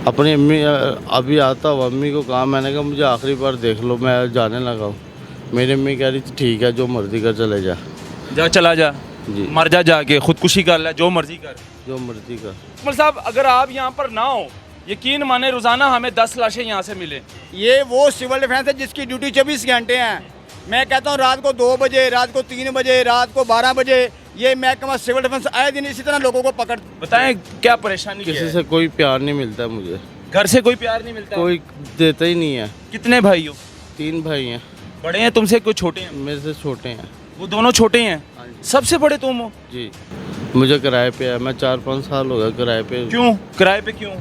अपनी अम्मी अभी आता हूँ, अम्मी को कहा, मैंने कहा मुझे आखिरी बार देख लो, मैं जाने लगा हूँ। मेरी अम्मी कह रही थी ठीक है, जो मर्जी कर, चले जा। जा चला जा, जी, मर जा जाके, खुदकुशी कर ले, जो मर्जी कर। जो मर्जी कर। अकमल साहब, अगर आप यहाँ पर ना हो, यकीन माने रोज़ाना हमें 10 लाशें यहाँ से मिले। ये वो सिविल डिफेंस है जिसकी ड्यूटी 24 घंटे हैं। मैं कहता हूँ रात को 2 बजे, रात को 3 बजे, रात को 12 बजे ये महकमा सिविल डिफेंस आए दिन इसी तरह लोगों को पकड़। बताएं क्या परेशानी किसी है? से कोई प्यार नहीं मिलता मुझे, घर से कोई प्यार नहीं मिलता? कोई देता ही नहीं है। कितने भाई हो? 3 भाई हैं, बड़े हैं तुमसे, कोई छोटे हैं? मेरे से छोटे हैं। वो दोनों छोटे हैं, सबसे बड़े तुम हो। जी, मुझे किराए पे है, मैं 4-5 साल हो गए किराए पे। क्यों किराए पे क्यों?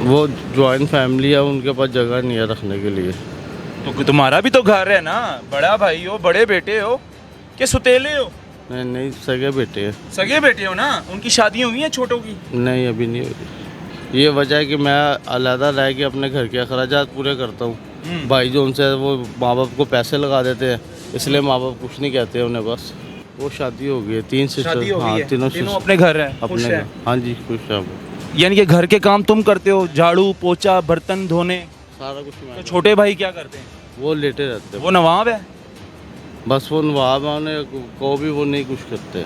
वो जॉइंट फैमिली है, उनके पास जगह नहीं है रखने के लिए। तो तुम्हारा भी तो घर है ना, बड़ा भाई हो, बड़े बेटे हो कि सुतेले हो? नहीं नहीं, सगे बेटे हैं। सगे बेटे हो ना? उनकी शादी हुई है छोटों की? नहीं, अभी नहीं हुई। ये वजह है कि मैं अलहदा रह के अपने घर के अखराजात पूरे करता हूँ। भाई जो उनसे वो माँ बाप को पैसे लगा देते हैं, इसलिए माँ बाप कुछ नहीं कहते उन्हें। बस वो शादी हो गई है, 3 सिस्टर। शादी हो गई हाँ, है? तीनों तीनों सिस्टर अपने घर हैं, खुश अपने हैं? घर। हाँ जी, खुश है वो। यानी कि घर के काम तुम करते हो, झाड़ू पोछा बर्तन धोने? सारा कुछ तो मैं। छोटे भाई क्या करते हैं? वो लेटे रहते हैं, वो नवाब है? बस वो नवाब है, उन्हें को भी वो नहीं कुछ करते।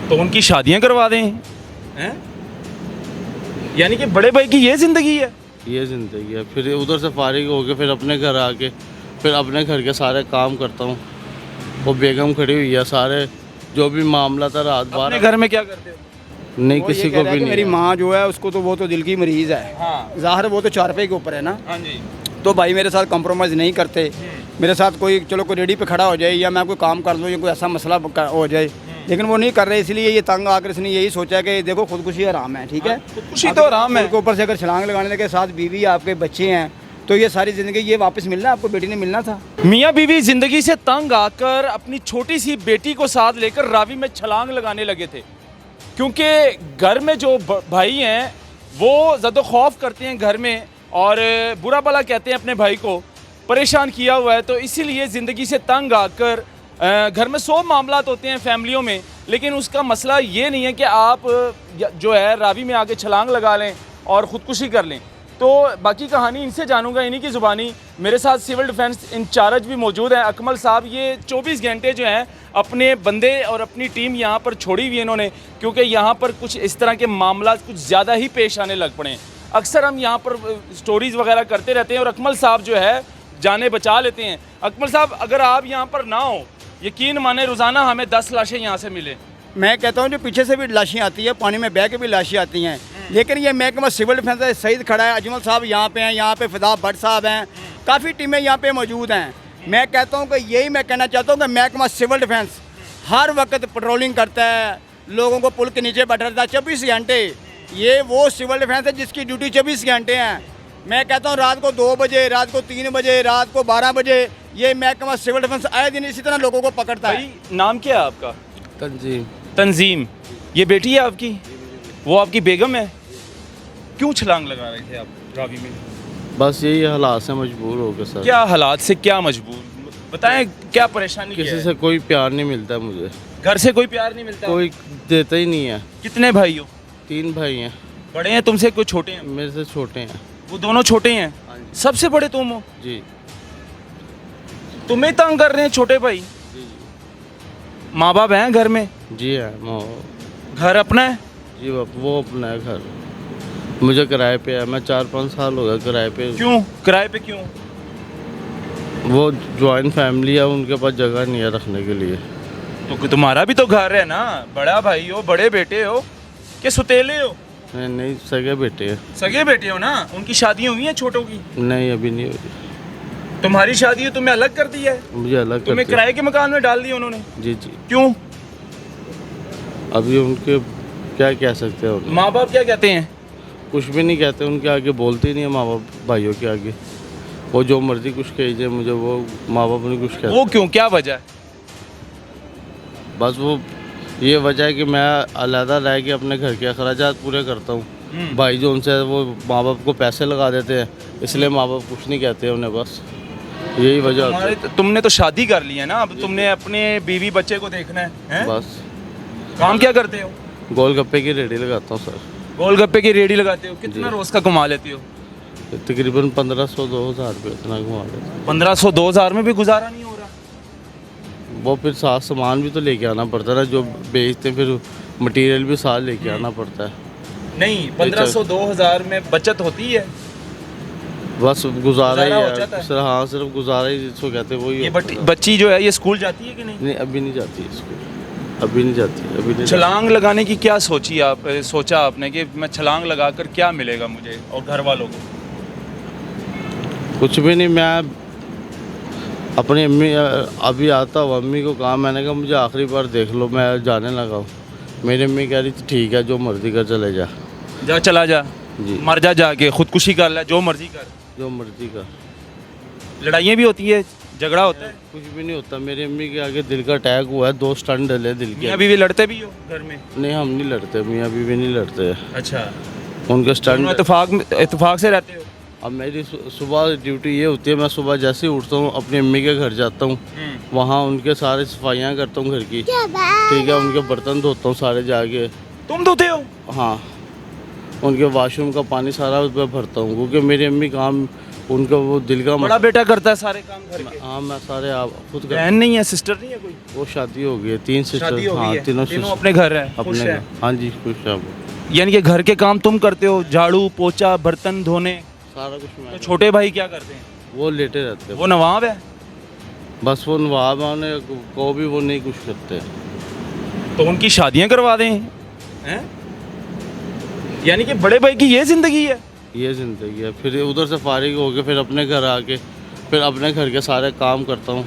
तो उनकी शादियां करवा दें हैं? यानी कि बड़े भाई की ये जिंदगी है? ये ज़िंदगी है। फिर उधर से फारिग होके फिर अपने घर आके फिर अपने घर के सारे काम करता हूँ। वो बेगम खड़ी हुई है, सारे जो भी मामला था रात अपने बार। घर में क्या करते हो? नहीं, वो ये किसी कह को रहा है भी कि मेरी नहीं। माँ जो है उसको तो वो तो दिल की मरीज़ है। हाँ ज़ाहिर वो तो 4 रुपये के ऊपर है ना, हाँ जी। तो भाई मेरे साथ कॉम्प्रोमाइज़ नहीं करते। मेरे साथ कोई चलो कोई रेडी पे खड़ा हो जाए या मैं कोई काम कर दूँ या कोई ऐसा मसला हो जाए, लेकिन वो नहीं कर रहे। इसलिए ये तंग आकर इसने यही सोचा कि देखो खुदकुशी आराम है, ठीक है, खुदकुशी तो आराम है। उनके ऊपर से अगर छलांग लगाने के साथ बीवी आपके बच्चे हैं तो ये सारी ज़िंदगी ये वापस मिलना है, आपको बेटी ने मिलना था। मियाँ बीवी जिंदगी से तंग आकर अपनी छोटी सी बेटी को साथ लेकर रावी में छलांग लगाने लगे थे, क्योंकि घर में जो भाई हैं वो ज़्यादा खौफ करते हैं घर में और बुरा भला कहते हैं अपने भाई को, परेशान किया हुआ है। तो इसीलिए ज़िंदगी से तंग आकर घर में 100 मामलात होते हैं फैमिलियों में, लेकिन उसका मसला ये नहीं है कि आप जो है रावी में आके छलांग लगा लें और ख़ुदकुशी कर लें। तो बाकी कहानी इनसे जानूंगा, इन्हीं की ज़ुबानी। मेरे साथ सिविल डिफेंस इंचार्ज भी मौजूद हैं, अकमल साहब। ये 24 घंटे जो हैं अपने बंदे और अपनी टीम यहाँ पर छोड़ी हुई है इन्होंने, क्योंकि यहाँ पर कुछ इस तरह के मामला कुछ ज़्यादा ही पेश आने लग पड़े हैं। अक्सर हम यहाँ पर स्टोरीज़ वगैरह करते रहते हैं और अकमल साहब जो है जाने बचा लेते हैं। अकमल साहब, अगर आप यहाँ पर ना हो, यकीन माने रोज़ाना हमें 10 लाशें यहाँ से मिले। मैं कहता हूँ जो पीछे से भी लाशें आती है, पानी में बह के भी लाशें आती हैं, लेकिन ये महकमा सिविल डिफेंस है, सईद खड़ा है, अजमल साहब यहाँ पे हैं, यहाँ पे फिदा भट्ट साहब हैं, काफ़ी टीमें यहाँ पे मौजूद हैं। मैं कहता हूँ कि यही मैं कहना चाहता हूँ कि महकमा सिविल डिफेंस हर वक्त पेट्रोलिंग करता है, लोगों को पुल के नीचे बैठा रहता है 24 घंटे। ये वो सिविल डिफेंस है जिसकी ड्यूटी 24 घंटे हैं। मैं कहता हूँ रात को 2 बजे, रात को 3 बजे, रात को 12 बजे ये महकमा सिविल डिफेंस आए दिन इसी तरह लोगों को पकड़ता है। भाई नाम क्या है आपका? तंजीम। तंजीम। ये बेटी है आपकी? वो आपकी बेगम है? क्यों छलांग लगा रहे थे आप रावी में? बस यही हालात से मजबूर हो गए सर। क्या हालात से क्या मजबूर? बताएं क्या परेशानी किसी है? से कोई प्यार नहीं मिलता मुझे, घर से कोई प्यार नहीं मिलता? कोई देता ही नहीं है। कितने भाई हो? 3 भाई हैं, बड़े हैं तुमसे, कोई छोटे हैं? मेरे से छोटे हैं। वो दोनों छोटे हैं, सबसे बड़े तुम हो। जी तुम्हें तंग कर रहे हैं छोटे भाई? माँ बाप हैं घर में? जी है, घर अपना है? जी वो अपना है घर, मुझे किराए पे है, मैं 4-5 साल हो गए किराए पे। क्यों किराए पे क्यों? वो जॉइंट फैमिली है, उनके पास जगह नहीं है रखने के लिए। तो तुम्हारा भी तो घर है ना, बड़ा भाई हो, बड़े बेटे हो कि सुतेले हो? नहीं नहीं, सगे बेटे हैं। सगे बेटे हो ना? उनकी शादियां हुई हैं छोटों की? नहीं, अभी नहीं हुई। तुम्हारी शादी है, तुम्हें अलग कर दिया है? मुझे अलग तुम्हें करते। किराए के मकान में डाल दिया उन्होंने? जी जी, क्यों? अभी उनके क्या कह सकते हैं उन्हें? माँ बाप क्या कहते हैं? कुछ भी नहीं कहते, उनके आगे बोलते ही नहीं है माँ बाप भाइयों के आगे। वो जो मर्जी कुछ कहीजिए मुझे, वो माँ बाप नहीं कुछ कहते। वो क्यों, क्या वजह है? बस वो ये वजह है कि मैं अलहदा रह के अपने घर के अखराजात पूरे करता हूँ। भाई जो उनसे वो माँ बाप को पैसे लगा देते हैं, इसलिए माँ बाप कुछ नहीं कहते उन्हें। बस यही वजह होती है। तुमने तो शादी कर ली है ना, अब तुमने अपने बीवी बच्चे को देखना है, हैं? बस काम क्या करते हो? गोलगप्पे की रेडी लगाता हूँ सर। गोलगप्पे की रेडी लगाते हो, कितना रोज का कमा लेती हो? तकरीबन 1500-2000 रुपये इतना घुमा लेते हैं। 1500-2000 में भी गुजारा नहीं हो रहा? वो फिर साथ सामान भी तो लेके आना पड़ता है ना, जो बेचते हैं फिर मटेरियल भी साथ लेके आना पड़ता है। नहीं, 1500-2000 में बचत होती है? बस गुजारा ही गुजारा हो है जाता है? सर, हाँ सिर्फ गुजारा ही जिसको कहते हैं वही ये होता है। बच्ची जो है ये स्कूल जाती है कि नहीं? नहीं अभी नहीं जाती है स्कूल, अभी नहीं जाती है, अभी नहीं छलांग लगाने की क्या सोचा आपने कि मैं छलांग लगाकर क्या मिलेगा मुझे और घर वालों को? जाती। कुछ भी नहीं, मैं अपनी अम्मी अभी आता हूँ, अम्मी को कहा, मैंने कहा मुझे आखिरी बार देख लो, मैं जाने लगा हूँ। मेरी अम्मी कह रही थी ठीक है जो मर्जी कर चले जा। जा चला जा, जी मर जा जाके, खुदकुशी कर ले, जो मर्जी कर। जो मर्जी कर। लड़ाइयाँ भी होती है, झगड़ा होता है? कुछ भी नहीं होता। मेरी अम्मी के आगे दिल का अटैक हुआ है, 2 स्टंट डले दिल के। मियाँ बीवी लड़ते भी हो घर में? नहीं हम नहीं लड़ते, मियाँ बीवी नहीं लड़ते। अच्छा, उनके दोनों स्टंट। इत्तेफाक से रहते हो? अब मेरी सुबह ड्यूटी ये होती है, मैं सुबह जैसे ही उठता हूँ अपनी अम्मी के घर जाता हूँ, वहाँ उनके सारे सफाइयाँ करता हूँ घर की, ठीक है, उनके बर्तन धोता हूँ सारे जाके। तुम धोते हो? हाँ, उनके वॉशरूम का पानी सारा उस पर भरता हूँ, क्योंकि मेरी अम्मी काम उनका वो दिल का बड़ा बेटा करता है सारे काम घर के? हाँ मैं सारे आप खुद कर। बहन नहीं है, सिस्टर नहीं है कोई? वो शादी हो गई है, 3 सिस्टर। शादी हो गई हाँ है? तीनों तीनों सिस्टर अपने घर है, खुश अपने है? हाँ जी खुश है वो। यानी कि घर के काम तुम करते हो, झाड़ू पोछा बर्तन धोने? सारा कुछ मैं तो छोटे भाई क्या करते हैं? वो लेटे रहते हैं, वो नवाब है? बस वो नवाब आने को भी वो नहीं कुछ करते। तो उनकी शादियां करवा दें हैं? यानी कि बड़े भाई की ये जिंदगी है? ये ज़िंदगी है। फिर उधर से फारिग होके फिर अपने घर आके फिर अपने घर के सारे काम करता हूँ।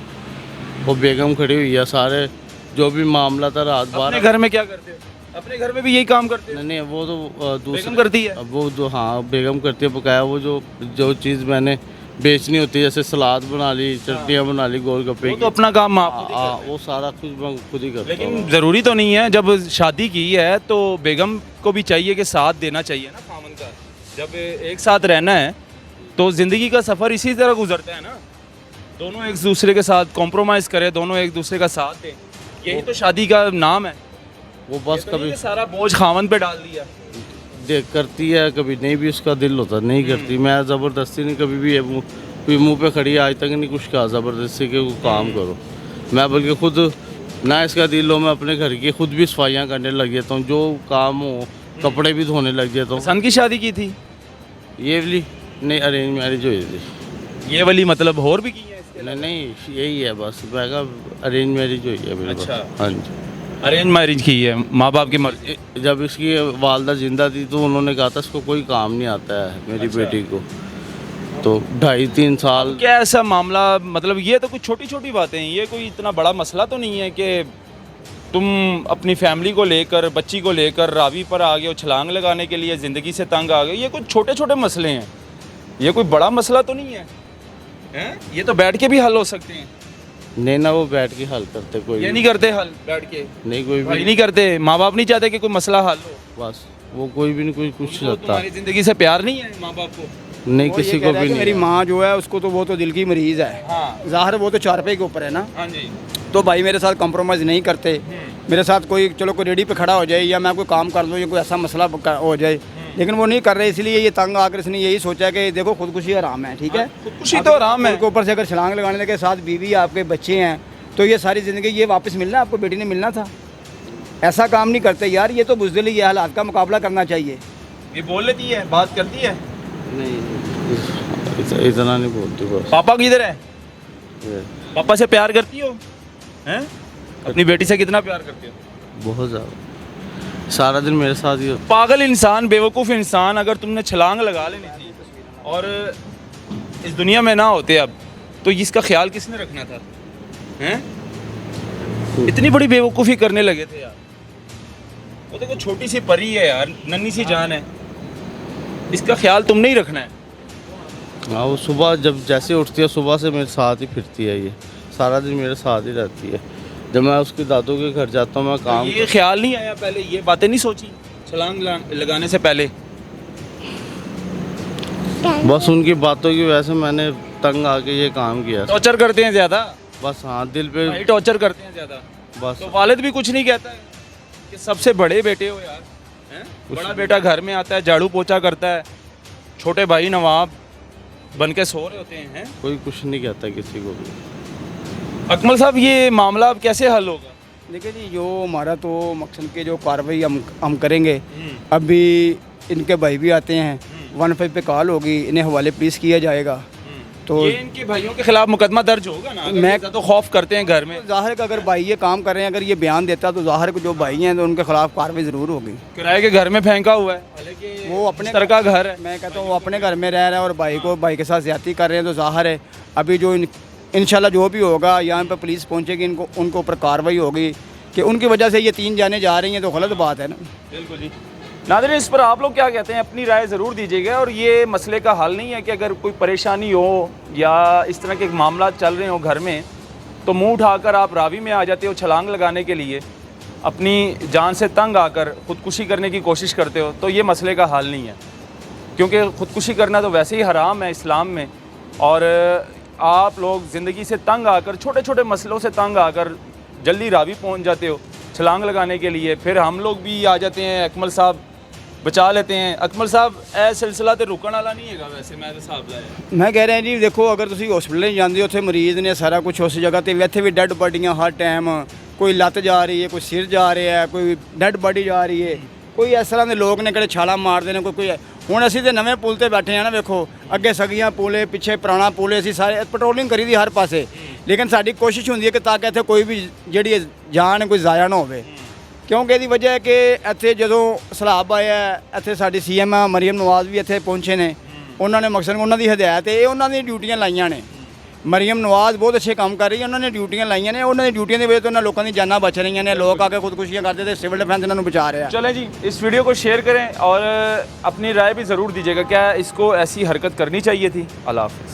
वो बेगम खड़ी हुई है, सारे जो भी मामला था रात अपने 12। घर में क्या करते हो? अपने घर में भी यही काम करते हो? नहीं नहीं वो तो बेगम दूसरी करती है? अब वो जो हाँ बेगम करती है बकाया। वो जो चीज़ मैंने बेचनी होती है, जैसे सलाद बना ली, चटनियाँ बना ली, गोलगप्पे वो की, तो अपना काम आप खुद ही हाँ करते हो। वो सारा कुछ मैं खुद ही करता हूँ। लेकिन ज़रूरी तो नहीं है, जब शादी की है तो बेगम को भी चाहिए कि साथ देना चाहिए ना खामन का। जब एक साथ रहना है तो ज़िंदगी का सफ़र इसी तरह गुजरता है ना, दोनों एक दूसरे के साथ कॉम्प्रोमाइज़ करें, दोनों एक दूसरे का साथ दें, यही तो शादी का नाम है। वो बस ये तो नहीं कभी कि सारा बोझ खामन पे डाल दिया। देख करती है, कभी नहीं भी उसका दिल होता नहीं करती। मैं ज़बरदस्ती नहीं कभी भी कोई मुंह पे खड़ी है, आज तक नहीं कुछ कहा ज़बरदस्ती के वो काम करो। मैं बल्कि खुद ना इसका दिल हो, मैं अपने घर की खुद भी सफाइयाँ करने लग जाता हूँ, जो काम हो, कपड़े भी धोने लग जाता हूँ। पसंद की शादी की थी? ये वाली नहीं, अरेंज मैरिज हुई थी। ये वाली मतलब और भी की है इसके? नहीं यही है बस, मैं कहा अरेंज मैरिज हुई है मेरे अच्छा। पास। हाँ जी, अरेंज मैरिज की है, माँ बाप की मर्जी? जब इसकी वालदा जिंदा थी तो उन्होंने कहा था इसको कोई काम नहीं आता है मेरी अच्छा। बेटी को, तो 2.5-3 साल। क्या ऐसा मामला, मतलब ये तो कुछ छोटी छोटी बातें हैं, ये कोई इतना बड़ा मसला तो नहीं है कि तुम अपनी फैमिली को लेकर, बच्ची को लेकर रावी पर आ गए हो छलांग लगाने के लिए, ज़िंदगी से तंग आ गए। ये कुछ छोटे छोटे मसले हैं, ये कोई बड़ा मसला तो नहीं है, हैं? ये तो बैठ के भी हल हो सकते हैं। नहीं ना, वो बैठ के हल करते कोई ये नहीं करते हल बैठ के? नहीं, कोई भाई भी नहीं करते, माँ बाप नहीं चाहते कि कोई मसला हल हो? बस वो कोई भी नहीं, कोई कुछ उनको करता तुम्हारी ज़िंदगी से प्यार नहीं है माँ बाप को? नहीं, वो किसी ये को कह रहा है भी कि मेरी नहीं। माँ जो है उसको तो वो तो दिल की मरीज़ है, हाँ ज़ाहिर वो तो 4 रुपये के ऊपर है ना। हाँ जी। तो भाई मेरे साथ कॉम्प्रोमाइज़ नहीं करते। मेरे साथ कोई चलो कोई रेडी पे खड़ा हो जाए या मैं कोई काम कर लूँ या कोई ऐसा मसला हो जाए, लेकिन वो नहीं कर रहे, इसलिए ये तंग आकर इसने यही सोचा कि देखो खुदकुशी आराम है, ठीक है, खुदकुशी तो आराम है। उनके ऊपर से अगर छलांग लगाने के साथ बीवी आपके बच्चे हैं तो ये सारी ज़िंदगी ये वापस मिलना, आपको बेटी ने मिलना था। ऐसा काम नहीं करते यार, ये तो बुज़दिली, ये हालात का मुकाबला करना चाहिए। ये बोल लेती है, बात करती है? नहीं इतना नहीं बोलती बस। पापा किधर है? ये पापा से प्यार करती हो हैं? अपनी बेटी से कितना प्यार करती हो? बहुत ज़्यादा, सारा दिन मेरे साथ ही होता। पागल इंसान, बेवकूफ़ इंसान, अगर तुमने छलांग लगा लेनी थी और इस दुनिया में ना होते अब, तो इसका ख्याल किसने रखना था हैं? इतनी बड़ी बेवकूफ़ी करने लगे थे यार। वो देखो छोटी सी परी है यार, नन्ही सी जान है, इसका ख्याल तुमने ही रखना है। हाँ, वो सुबह जब जैसे उठती है सुबह से मेरे साथ ही फिरती है, ये सारा दिन मेरे साथ ही रहती है। जब मैं उसके दादू के घर जाता हूँ मैं काम ये ख्याल नहीं आया पहले, ये बातें नहीं सोची छलांग लगाने से पहले? बस उनकी बातों की वजह से मैंने तंग आके ये काम किया। टॉर्चर करते हैं ज़्यादा? बस हाँ, दिल पे भाई टॉर्चर करते हैं ज़्यादा। बस। तो वालिद भी कुछ नहीं कहता है कि सबसे बड़े बेटे हो यार, बड़ा बेटा घर में आता है, झाड़ू पोछा करता है, छोटे भाई नवाब बन के सो रहे होते हैं। कोई कुछ नहीं कहता किसी को भी। अकमल साहब, ये मामला अब कैसे हल होगा? देखिए जी, जो हमारा तो मकसद के जो कार्रवाई हम करेंगे, अभी इनके भाई भी आते हैं, 15 पे कॉल होगी, इन्हें हवाले पुलिस किया जाएगा। तो ये इनके भाइयों के खिलाफ मुकदमा दर्ज होगा ना? मैं तो खौफ करते हैं घर में। ज़ाहिर का अगर भाई ये काम कर रहे हैं, अगर ये बयान देता तो ज़ाहिर को जो भाई हैं तो उनके खिलाफ कार्रवाई ज़रूर होगी। किराए के घर में फेंका हुआ है, हालांकि वो अपने तरह का घर है। मैं कहता हूँ वो अपने घर में रह रहा है और भाई के साथ ज्यादती कर रहे हैं, तो ज़ाहिर है अभी जो इंशाल्लाह जो भी होगा यहाँ पे पुलिस पहुँचेगी, उनके ऊपर कार्रवाई होगी कि उनकी वजह से ये 3 जाने जा रही हैं, तो गलत बात है ना। बिल्कुल जी। नाज़रीन, इस पर आप लोग क्या कहते हैं, अपनी राय ज़रूर दीजिएगा। और ये मसले का हल नहीं है कि अगर कोई परेशानी हो या इस तरह के मामला चल रहे हो घर में, तो मुंह उठाकर आप रावी में आ जाते हो छलांग लगाने के लिए, अपनी जान से तंग आकर ख़ुदकुशी करने की कोशिश करते हो, तो ये मसले का हल नहीं है। क्योंकि ख़ुदकुशी करना तो वैसे ही हराम है इस्लाम में, और आप लोग ज़िंदगी से तंग आकर, छोटे छोटे मसलों से तंग आकर जल्दी रावी पहुंच जाते हो छलांग लगाने के लिए। फिर हम लोग भी आ जाते हैं, अकमल साहब बचा लेते हैं। अकमल साहब, ए सिलसिला तो रुकने वाला नहीं है वैसे, मैं तो साहब लाया। मैं कह रहा जी, देखो अगर तुम हॉस्पिटल जाते हो, उत्थे मरीज़ ने सारा कुछ उस जगह ते इत्थे भी डेड बॉडियाँ हर टाइम, कोई लत्त जा रही है, कोई सिर जा रहा है, कोई डेड बॉडी जा रही है, कोई इस तरह के लोग ने किहड़े छाला मारते हैं, कोई हुण असीं ते नवें पुल ते बैठे हैं ना, वेखो अगे सगियां पुल है, पिछे पुराना पुल है, असीं सारे पेट्रोलिंग करी दी हर पासे, लेकिन साडी कोशिश हुंदी है कि ताकि इत्थे कोई भी जिहड़ी जान कोई ज़ाया ना होवे। क्योंकि ਇਹਦੀ ਵਜ੍ਹਾ ਹੈ ਕਿ ਇੱਥੇ ਜਦੋਂ ਸਲਾਬ ਆਇਆ, ਇੱਥੇ ਸਾਡੀ ਸੀਐਮ ਮਰੀਮ ਨਵਾਜ਼ ਵੀ ਇੱਥੇ ਪਹੁੰਚੇ ਨੇ, ਉਹਨਾਂ ਨੇ ਮਕਸਦ ਉਹਨਾਂ ਦੀ ਹਦਾਇਤ ਹੈ, ਇਹ ਉਹਨਾਂ ਦੀਆਂ ਡਿਊਟੀਆਂ ਲਾਈਆਂ ਨੇ। ਮਰੀਮ ਨਵਾਜ਼ ਬਹੁਤ ਅੱਛੇ ਕੰਮ ਕਰ ਰਹੀ ਹੈ, ਉਹਨਾਂ ਨੇ ਡਿਊਟੀਆਂ ਲਾਈਆਂ ਨੇ, ਉਹਨਾਂ ਦੀ ਡਿਊਟੀਆਂ ਦੀ ਵਜ੍ਹਾ ਤੋਂ ਉਹਨਾਂ ਲੋਕਾਂ ਦੀ ਜਾਨਾਂ ਬਚ ਰਹੀਆਂ ਨੇ। ਲੋਕ ਆ ਕੇ ਖੁਦਕੁਸ਼ੀਆਂ ਕਰਦੇ ਤੇ सिविल डिफेंस ਇਹਨਾਂ ਨੂੰ बचा ਰਿਹਾ। चलें जी, इस वीडियो को शेयर करें और अपनी राय भी ज़रूर दीजिएगा, क्या इसको ऐसी हरकत करनी चाहिए थी? अल्लाह हाफ़िज़।